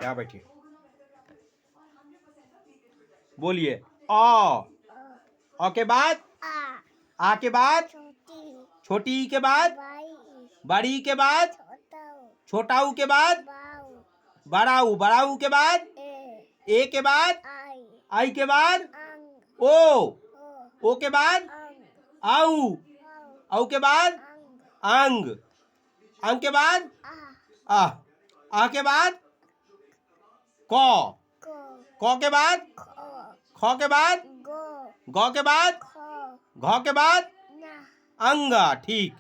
यहाँ बैठिए, बोलिए। अ के बाद, आ के बाद, छोटी के बाद, बड़ी के बाद, छोटा ऊ के बाद, बड़ा ऊ के बाद, ए के बाद, आई के बाद, ओ के बाद, औ के बाद, अंग के बाद, आ के बाद, क के बाद, ख के बाद, ग के बाद, घ के बाद, अंगा। ठीक।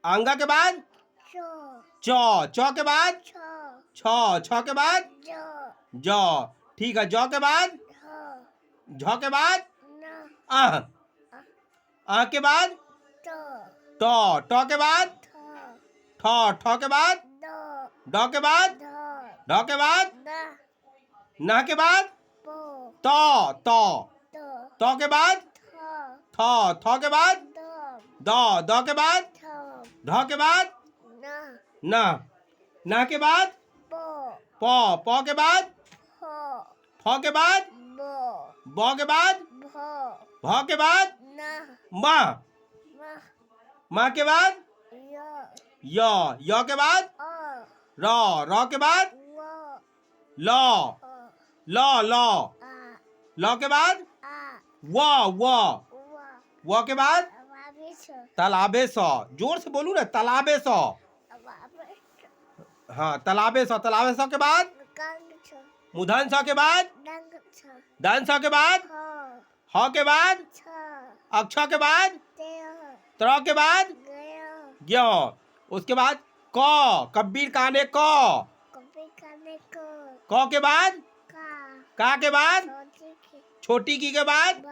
अंगा के बाद च के बाद, छ के बाद, ज। ठीक है। ज के बाद, झ के बाद, आ के बाद, ट के बाद, ठ के बाद, ड के बाद, ढ के बाद, न के बाद, त के बाद, थ के बाद, द के बाद, ढ के बाद, न के बाद, प के बाद, फ के बाद, ब के बाद, भ के बाद, म के बाद, य के बाद, र के बाद, ल के बाद, व के बाद, तालाबे स। जोर से बोलू ना, तालाबे स। हाँ, तालाबे स के बाद, मूर्धन स के बाद, दन स के बाद, ह के बाद, अक्ष के बाद, त्र के बाद, ज्ञ। उसके बाद कबीर काने क के बाद, का के बाद, छोटी की के बाद,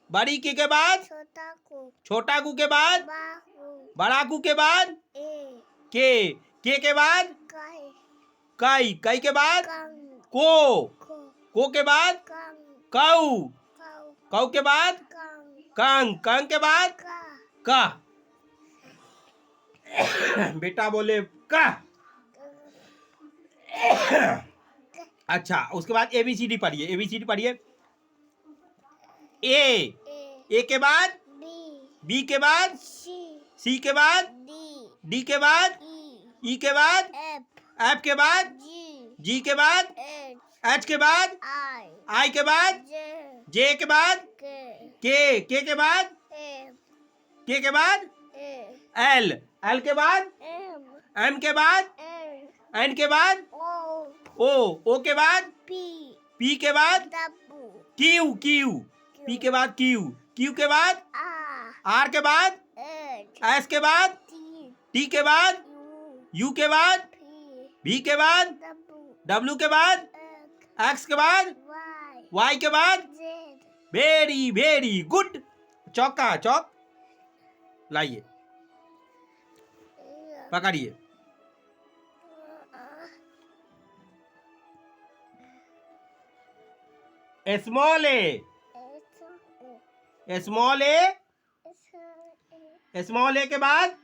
बड़ी की के बाद, छोटा कू के बाद, बड़ा कू के बाद, के बाद, कई के बाद, को के बाद, कऊ के बाद, कंग के बाद, का। बेटा बोले का। अच्छा, उसके बाद ABCD पढ़िए। ABCD पढ़िए। ए के बाद, बी के बाद, सी के बाद, डी के बाद, ई के बाद, एफ के बाद, जी के बाद, एच के बाद, आई के बाद, जे के बाद, के के बाद, के के बाद, एल के बाद, एम के बाद, एन के बाद, ओ के बाद, पी के बाद, क्यू पी के बाद, क्यू के बाद, आर के बाद, एस के बाद, टी के बाद, यू के बाद, भी के बाद, डब्ल्यू के बाद, एक्स के बाद, वाई के बाद। Very good. चौका चौक लाइए, पकड़िए। स्मॉल ए, स्मॉल ए, स्मॉल ए के बाद,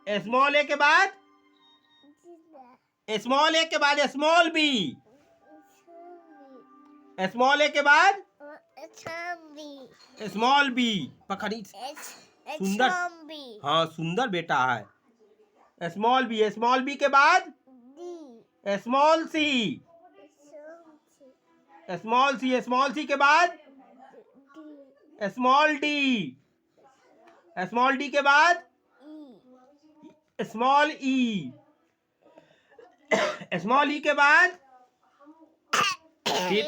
स्मॉल ए के बाद, स्मॉल ए के बाद, स्मॉल बी, स्मॉल ए के बाद, स्मॉल बी। पकड़ी। सुंदर। हाँ, सुंदर बेटा है। स्मॉल बी के बाद, स्मॉल सी, स्मॉल सी के बाद, स्मॉल डी के बाद, स्मॉल ई के बाद, फिर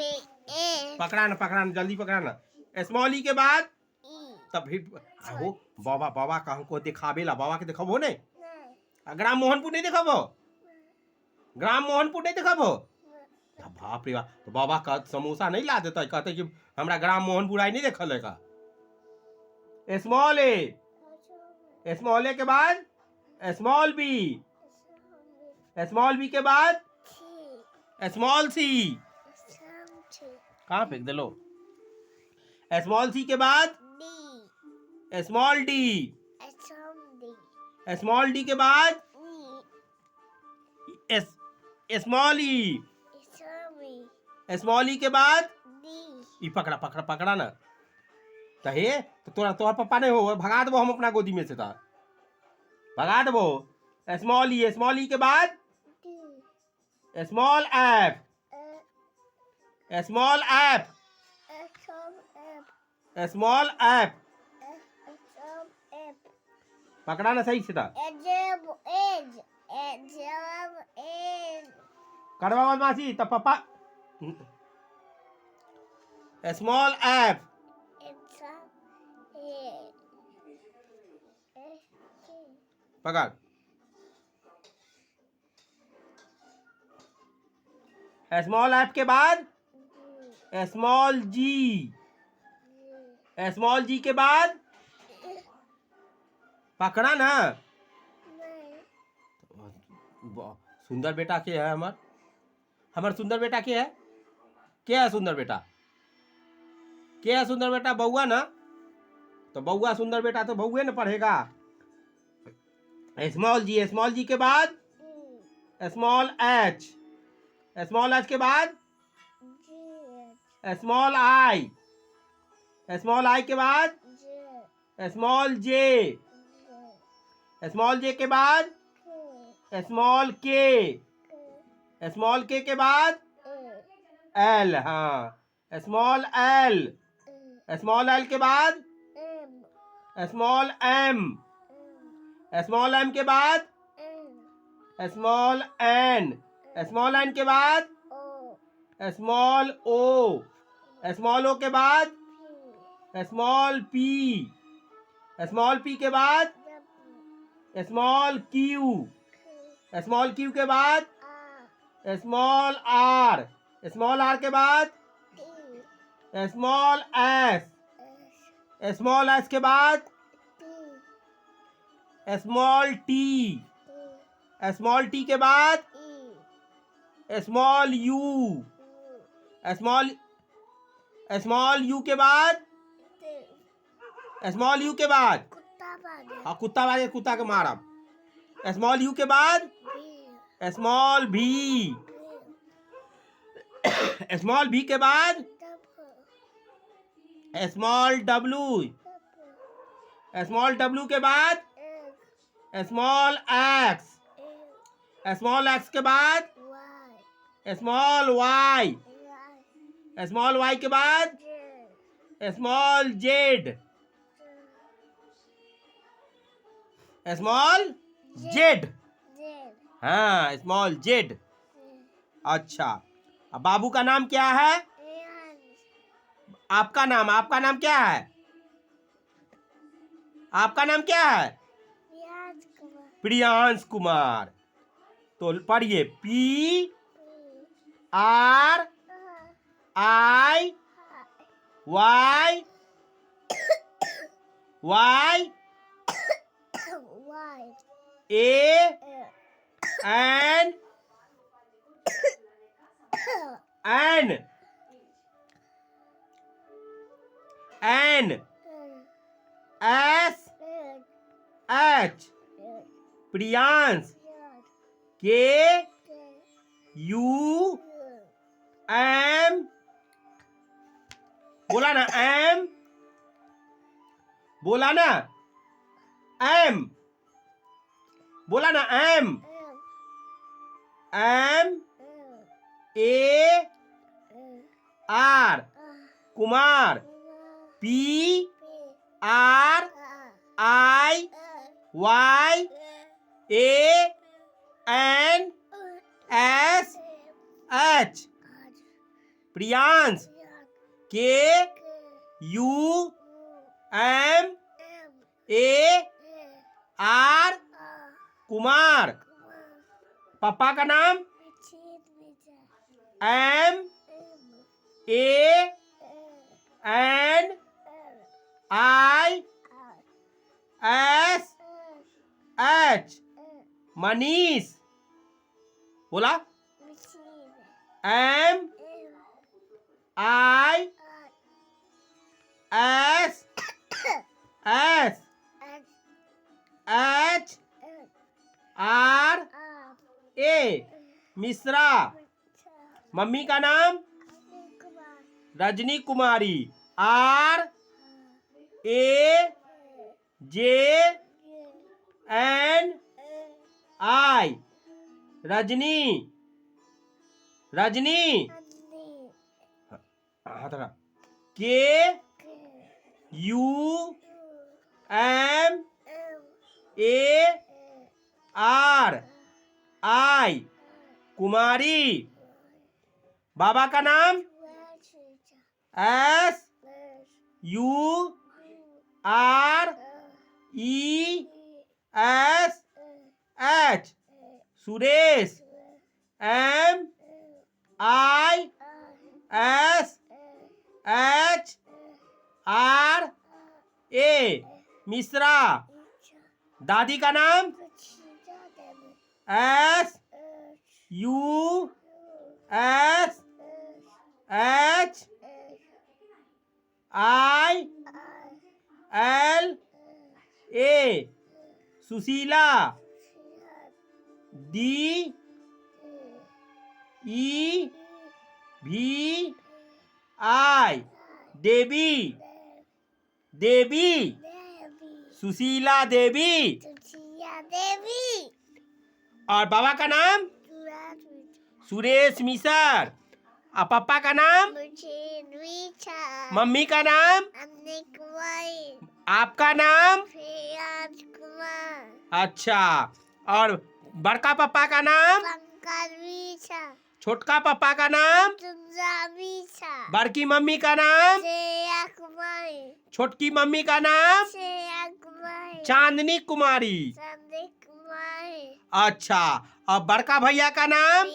पकड़ाना जल्दी पकड़ाना। स्मॉल ई के बाद, तब फिर हो बाबा कहूँ को दिखाबे ला। बाबा के देखबो ने, ग्राम मोहनपुर नहीं देखबो, ग्राम मोहनपुर नहीं देखबो। बाप रे बाप, तो बाबा का समोसा नहीं ला देता, कहते कि हमरा ग्राम मोहनपुर आई नहीं देखल है का। स्मॉल ए के बाद, स्मॉल बी के बाद, स्मॉल सी। कहाँ फेंक दे लो। स्मॉल सी के बाद, स्मॉल डी के बाद, स्मॉल ई, स्मॉल ई के बाद ई पकड़ा पकड़ा पकड़ा ना कहे तो तोरा पप्पा नहीं हो, भगा देबो हम अपना गोदी में से, तो भगा देबो। स्मॉल ई के बाद small F, small F, small F, पकड़ा ना सही से था, करवा मासी तो पापा। स्मॉल एफ, पकड़, स्मॉल एफ के बाद स्मॉल जी, स्मॉल जी के बाद पकड़ा ना। सुंदर बेटा के है हमार सुंदर बेटा के है, क्या है सुंदर बेटा, क्या है सुंदर बेटा, बउआ ना, तो बउआ सुंदर बेटा तो बउए ना पढ़ेगा। स्मॉल जी के बाद स्मॉल एच, स्मॉल एच के बाद स्मॉल आई, स्मॉल आई के बाद स्मॉल जे, स्मॉल जे के बाद स्मॉल के, स्मॉल के बाद एल, हाँ स्मॉल एल, स्मॉल एल के बाद स्मॉल एम, स्मॉल एम के बाद स्मॉल एन, स्मॉल एन के बाद स्मॉल ओ, स्मॉल ओ के बाद स्मॉल पी, स्मॉल पी के बाद स्मॉल क्यू, स्मॉल क्यू के बाद स्मॉल आर, स्मॉल आर के बाद स्मॉल एस, स्मॉल एस के बाद स्मॉल टी, स्मॉल टी के बाद small you, small small you के बाद स्मॉल यू के बाद हाँ कुत्ता बाजे, कुत्ता के मारब। स्मॉल यू के बाद स्मॉल भी, स्मॉल भी के बाद स्मॉल डब्लू, स्मॉल डब्लू के बाद स्मॉल एक्स, स्मॉल एक्स के बाद स्मॉल वाई, स्मॉल वाई के बाद स्मॉल जेड, स्मॉल जेड, हाँ स्मॉल जेड। अच्छा, अब बाबू का नाम क्या है, आपका नाम क्या है, आपका नाम क्या है, प्रियांश कुमार। तो पढ़िए P R I Y Y A N N N S H, Priyansh, K U M, बोला ना एम, बोला ना एम, बोला ना M, M A R, Kumar, P R I Y A N S H, Priyansh, K U M A R, Kumar. पापा का नाम M A N I S H, Manish, बोला M I S S H R A, Mishra. मम्मी का नाम Rajni Kumari. R A J N I Rajni. Rajni. हाथ रख। K U M A R I कुमारी। बाबा का नाम S U R E S H Suresh. M I S H R A Mishra. दादी का नाम S U S H I L A Sushila. D E V I देवी। देवी। सुशीला देवी। और बाबा का नाम सुरेश मिश्र। और पापा का नाम मम्मी का नाम आपका नाम अच्छा। और बड़का पापा का नाम छोटका पापा का नाम बड़की मम्मी का नाम छोटकी मम्मी का नाम चांदनी कुमारी। अच्छा। और बड़का भैया का नाम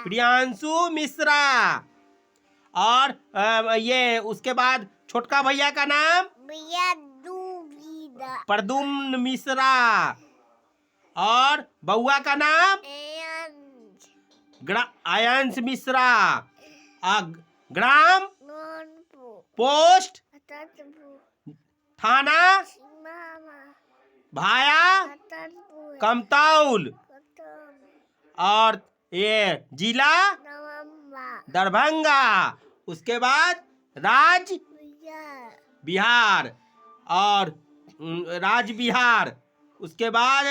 प्रियांशु मिश्रा। और ये उसके बाद छोटका भैया का नाम प्रदुम्न मिश्रा। और बउआ का नाम आयंश मिश्रा। ग्राम पोस्ट थाना भाया कमतौल। और ये जिला दरभंगा। उसके बाद राज्य बिहार। और राज्य बिहार। उसके बाद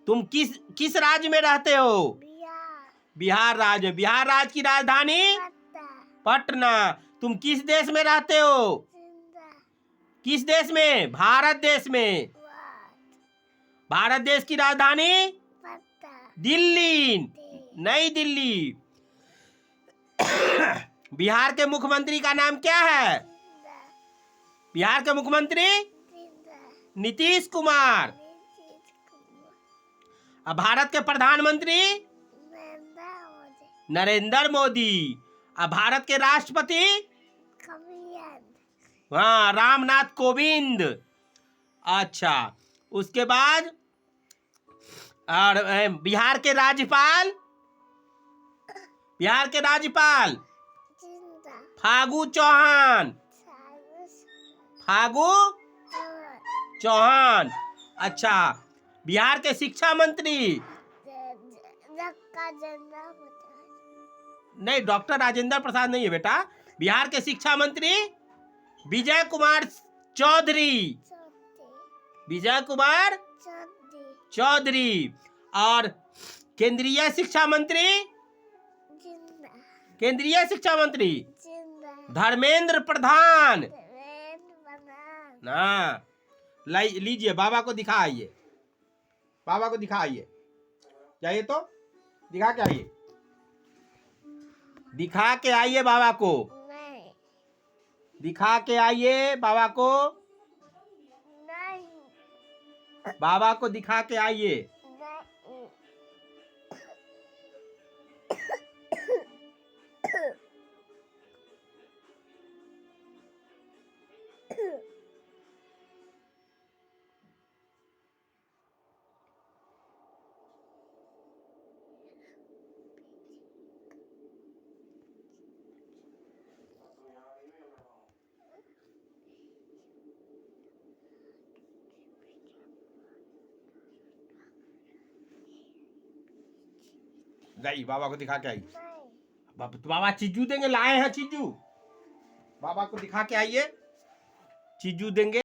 तुम किस राज्य में रहते हो? बिहार राज्य। बिहार राज्य की राजधानी पटना। तुम किस देश में रहते हो? किस देश में? भारत देश में। भारत देश की राजधानी दिल्ली, नई दिल्ली। बिहार के मुख्यमंत्री का नाम क्या है? बिहार के मुख्यमंत्री नीतीश कुमार। अब भारत के प्रधानमंत्री नरेंद्र मोदी। अब भारत के राष्ट्रपति हाँ रामनाथ कोविंद। अच्छा। उसके बाद और बिहार के राज्यपाल फागू चौहान। फागू चौहान। अच्छा। बिहार के शिक्षा मंत्री नहीं, डॉक्टर राजेंद्र प्रसाद नहीं है बेटा। बिहार के शिक्षा मंत्री विजय कुमार चौधरी। विजय कुमार चौधरी। और केंद्रीय शिक्षा मंत्री धर्मेंद्र प्रधान। हाँ लीजिए बाबा को दिखाइए। बाबा को दिखाइए। जाइए तो दिखा के आइए। दिखा के आइए बाबा को। दिखा के आइए बाबा को। बाबा को दिखा के आइए। जाइए बाबा को दिखा के आइए। बाबा चीजू देंगे, लाए हैं चीजू, बाबा को दिखा के आइए, चीजू देंगे।